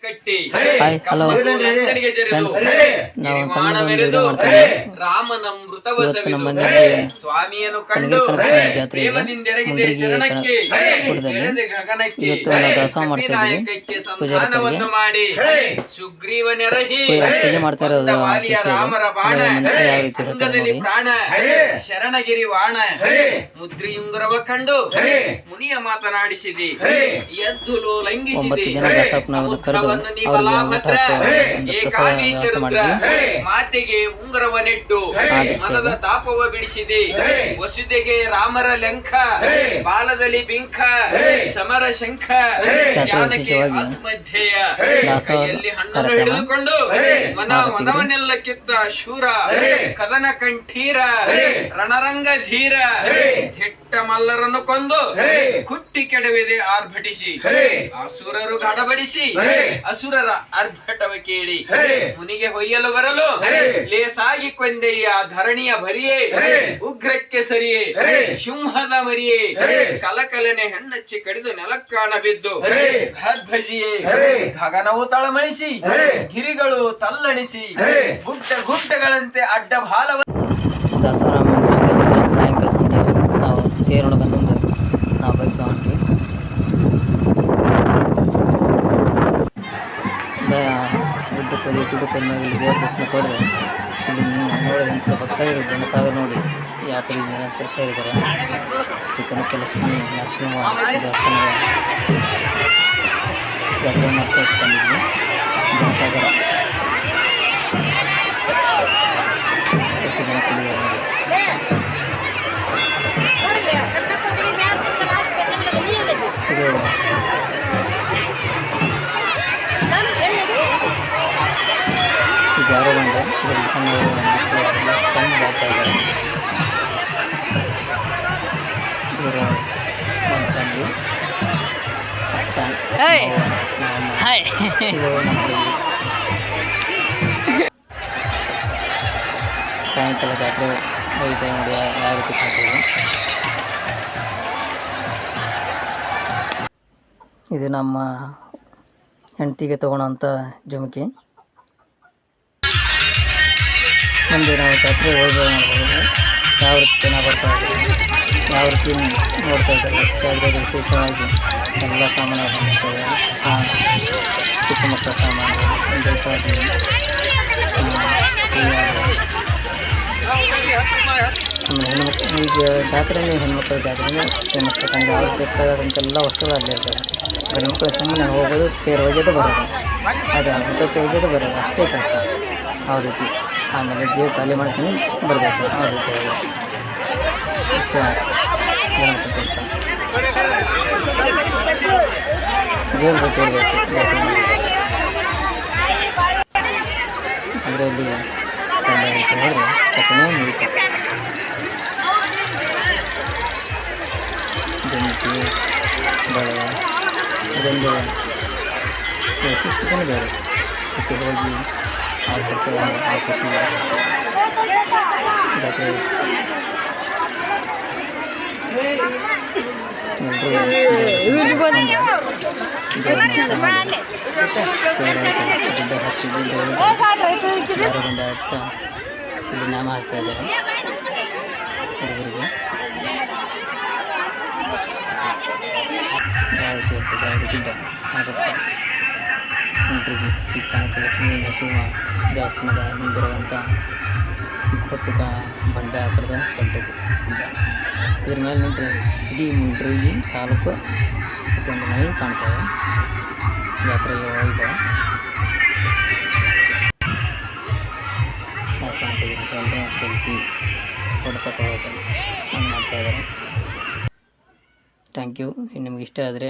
ಕಟ್ಟಿ hi hello friends, ನಾವು ಸಣ್ಣ ವಿಡಿಯೋ ಮಾಡ್ತಾ ಇದ್ದೀವಿ. ರಾಮನ ಮೃತವ ಇವತ್ತು ಸವಿದು ನಮ್ಮ ಮನೆಯಲ್ಲಿ ಸ್ವಾಮಿಯನ್ನು ಕಂಡು ಕನಕನ ಜಾತ್ರೆ ಇದೆ. ಪ್ರೇಮದಿಂದೆರಗಿದೆ ಮುಂಡ್ರಿಗೆ ಚರಣಕ್ಕೆ ಕೊಡದಲ್ಲಿ ಎಳೆದೆ ಗಗನಕ್ಕೆ ಇವತ್ತು ನಾವು ದಾಸೋಹ ಮಾಡ್ತಾ ಇದ್ದೀವಿ. ನಾಯಕಕ್ಕೆ ಸಂಧಾನವನ್ನು ಮಾಡಿ ಸುಗ್ರೀವನೆರಹಿ ಪೂಜೆ ಮಾಡ್ತಾ ಇರೋದು ವಾಲಿಯ ರಾಮರ ಬಾಣ ಮಂತ್ರ ಯಾವ ರೀತಿ ಹೇಳ್ತಾರೆ ಅಂಗದಲ್ಲಿ ನೋಡಿ. ಪ್ರಾಣ ಶರಣಗಿರಿ ವಾಣ ಮುದ್ರಿಯುಂಗರವ ಕಂಡು ಮುನಿಯ ಮಾತನಾಡಿಸಿದಿ ಎದ್ದು ಲಂಘಿಸಿದಿ 9 ಜನ ದಾಸಪ್ಪನವ್ರನ್ನ ಕರೆದು ಸಮುದ್ರವನ್ನು ಅವರಿಗೆ ನೀವಲಾಭದ್ರ ಊಟ ಹಾಕುವ ಒಂದು ಏಕಾದೀಶ ವ್ಯವಸ್ಥೆ ರುದ್ರ ಮಾಡಿದ್ವಿ. ಮಾತೆಗೆ ಉಂಗುರವ ನೆಟ್ಟು ಮನದ ತಾಪವ ಬಿಡಿಸಿದೆ ವಸುದೆಗೆ ರಾಮರ ಲಂಕ ಬಾಲದಲ್ಲಿ ಬಿಂಕ ಸಮರ ಶಂಖ ಜಾನಕಿ ಆತ್ಮಧ್ಯೇಯ ಕೈಯಲ್ಲಿ ಹಣ್ಣನ್ನು ಹಿಡಿದುಕೊಂಡು ಮನವನ್ನೆಲ್ಲ ಕಿತ್ತ ಶೂರ ಕದನ ಕಂಠೀರ ರಣರಂಗ ಧೀರ ದಿಟ್ಟ ಮಲ್ಲರನ್ನು ಕೊಂದು ಕುಟ್ಟಿ ಕೆಡವಿದೆ ಆರ್ಭಟಿಸಿ ಅಸುರರು ಗಡಬಡಿಸಿ ಅಸುರರ ಆರ್ಭಟವ ಕೇಳಿ ಮುನಿಗೆ ಹೊಯ್ಯಲು ಬರಲು ಲೇಸಾಗಿ ಕೊಂದೆಯ ಧರಣಿಯ ಭರಿಯೇ ಉಗ್ರಕ್ಕೆ ಸರಿಯೇ ಸಿಂಹದ ಮರಿಯೇ ಕಲಕಲನೆ ಹೆಣ್ಣಚ್ಚಿ ಕಡಿದು ನೆಲಕ್ಕಾಣ ಬಿದ್ದು ಗರ್ಭಜಿಯೇ ಗಗನವು ತಳಮಳಿಸಿ ಗಿರಿಗಳು ತಲ್ಲಣಿಸಿ ಗುಡ್ಡಗಳಂತೆ ಅಡ್ಡ ಭಾಲವ ದಸರಾ ಮುಗಿಸಿದ ನಂತರ ಸಾಯಂಕಾಲ ಸಂಜೆ ನಾವು ತೇರು ನೋಡ್ಕೊಂಡ್ಬಂದು ನಾವು ಬೈಕ್ ತಗೊಂಡ್ವಿ. ಗುಡ್ಡಕ್ಕೆ ಇಲ್ಲಿ ದೇವ್ರ ದರ್ಶನ ಪಡೆದು ಇಲ್ಲಿ ನೋಡಿದಂಥ ಭಕ್ತರು ಜನಸಾಗರ ನೋಡಿ ಯಾವ ಕಡೆ ಜನ ಸೇರಿದ್ದಾರೆ. ಶ್ರೀ ಕನಕಲಕ್ಷ್ಮಿ ನರಸಿಂಹ ದೇವಸ್ಥಾನ ಜಾತ್ರೆ ಮಾಡಿಸ್ತಾ ಇಟ್ಕೊಂಡಿದ್ವಿ. ಜನಸಾಗರ ಎಷ್ಟು ಜನ ಕೂಡಿದ್ದಾರೆ ನೋಡಿ. ಇದು ಜಾರಬಂಡೆ ಇದರಲ್ಲಿ ಸಣ್ಣ ಮಕ್ಕಳು ತಂದು ಬರ್ತಾ ಇದ್ದಾರೆ. ಇವರು ತಂದು ಇದು ನಮ್ಮ ಸಾಯಂಕಾಲ ಜಾತ್ರೆ ಹೋಗ್ತಾ ನೋಡಿ ಯಾವ ರೀತಿ ಕಾಣ್ತದೆ. ಇದು ನಮ್ಮ ಹೆಂಡತಿಗೆ ತೊಗೊಳೋಂಥ ಜುಮಕಿ. ಮುಂದೆ ನಾವು ಜಾತ್ರೆ ಹೋಗಿ ನೋಡ್ಬೋದು ಯಾವ ರೀತಿ ಜನ ಬರ್ತಾ ಇದ್ದಾರೆ, ಯಾವ ರೀತಿ ನೋಡ್ತಾ ಇದ್ದಾರೆ. ಜಾತ್ರೆಗೆ ವಿಶೇಷವಾಗಿ ಎಲ್ಲ ಸಾಮಾನು ಬಂದಿರ್ತವೆ. ಚಿಕ್ಕ ಮಕ್ಕಳ ಸಾಮಾನು ಹೆಣ್ಮಕ್ಳು ಈಗ ಜಾತ್ರೆಯಲ್ಲಿ ಹೆಣ್ಮಕ್ಳ ಜಾತ್ರೆನೇ ಫೇಮಸ್. ಯಾಕಂದರೆ ಅವ್ರಿಗೆ ಬೇಕಾದಂತೆಲ್ಲ ವಸ್ತುಗಳು ಅಲ್ಲೇ ಇರ್ತವೆ. ಗಂಡು ಮಕ್ಕಳು ಸುಮ್ಮನೆ ಹೋಗೋದು ತೇರು ಒಗೆದು ಬರೋದು, ಅದು ಮುತ್ತತ್ತಿ ಒಗೆದು ಬರೋದು ಅಷ್ಟೇ ಕೆಲಸ ಅವ್ರ ರೀತಿ. ಆಮೇಲೆ ಜೇಬು ಖಾಲಿ ಮಾಡ್ಕೊಂಡು ಬರಬೇಕು ಅವ್ರ ರೀತಿ ಕೆಲಸ. ಜೇಬು ಗೊತ್ತಿರಬೇಕು ಜಾತ್ರೆ ಅದರಲ್ಲಿ ನೋಡಿದ್ರೆ ಕಥೆನೇ ಮುಗಿತು. ಜಮಕಿ ಬಳೆ ಇದೊಂದು ವೈಶಿಷ್ಟ್ಯತೆಯೇ ಬೇರೆ. ಮತ್ತು ಹೋಗಿ ಆ ಕೆಲಸ ಆ ಖುಷಿ ಜಾತ್ರೆ ಎಲ್ಲರೂ ಗುಡ್ಡ ಹತ್ತಿ ಯಾರೋ ಬಂದ ಆಗ್ತಾ ಇಲ್ಲಿ ನಾಮ ಹಾಸ್ತಾ ಇದ್ದಾರೆ ಹುಡುಗರಿಗೆ. ಯಾವ ರೀತಿ ಇರ್ತದೆ ಅದು ಗುಡ್ಡ ಕನಕಪ್ಪ ಹುಡುಗರಿಗೆ ಶ್ರೀ ಕನಕಲಕ್ಷ್ಮಿ ನರಸಿಂಹ ದೇವಸ್ಥಾನದ ಮುಂದಿರುವಂಥ ಹೊತ್ತು ಬಂಡೆ ಆಕಾರದ ದೊಡ್ಡ ಗುಡ್ಡ. ಇದ್ರ ಮೇಲೆ ನಿಂತರೆ ಇಡೀ ಮುಂಡ್ರಿಗೆ ತಾಲೂಕು ಪ್ರತಿಯೊಂದು ಮನೆ ಕಾಣ್ತವೆ. ಜಾತ್ರೆಗೆ ಹೋಗಿದ್ದೆ ಕಾಣ್ತಿದ್ದೀನಿ. ಎಲ್ಲರೂ ಸೆಲ್ಫಿ ಫೋಟೋ ತಗೊಳ್ಳೋದು ಮಾಡ್ತಾಯಿದ್ದಾರೆ. Thank you. ನಿಮ್ಗೆ ಇಷ್ಟ ಆದರೆ